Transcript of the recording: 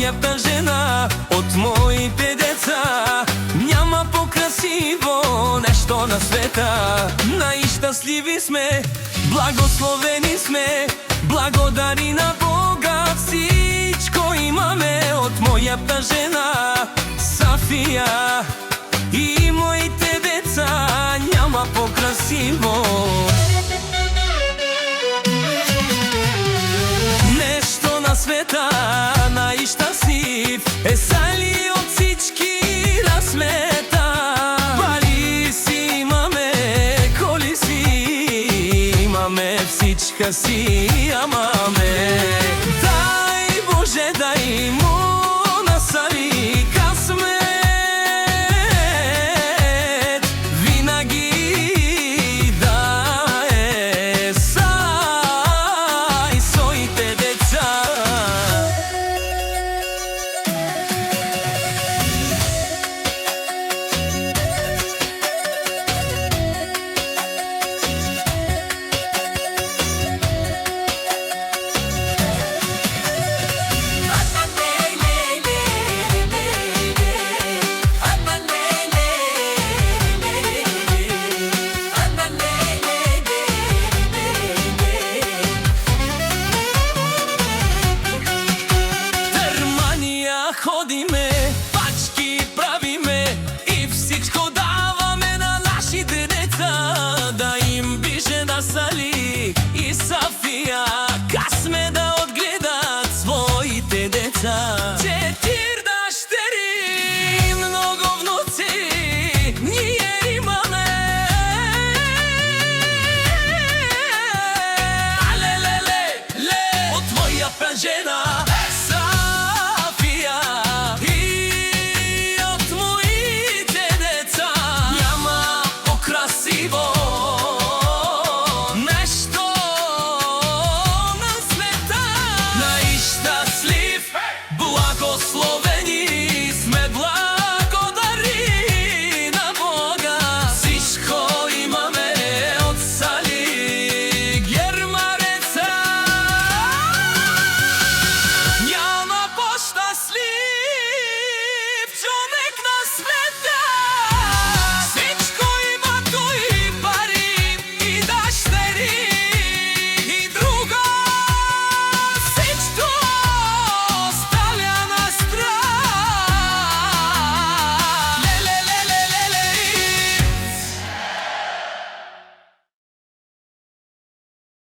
моята жена, от моите деца. Няма по-красиво нещо на света. Най-щастливи сме, благословени сме, благодари на Бога. Всичко имаме от моята жена Сафия и моите деца. Няма по-красиво нещо на света. Най-щастлив е Сали от всички на света. Пари си имаме, коли си имаме, всичка си имаме. Дай Боже, дай му на Сали късмет, винаги да е сай своите деца. Ходиме, пачки правиме и всичко даваме на нашите деца. Да им биже на Сали и Сафия късме да отгледат своите деца. 4 дъщери, много внуци ние имаме. Алелеле, от моята жена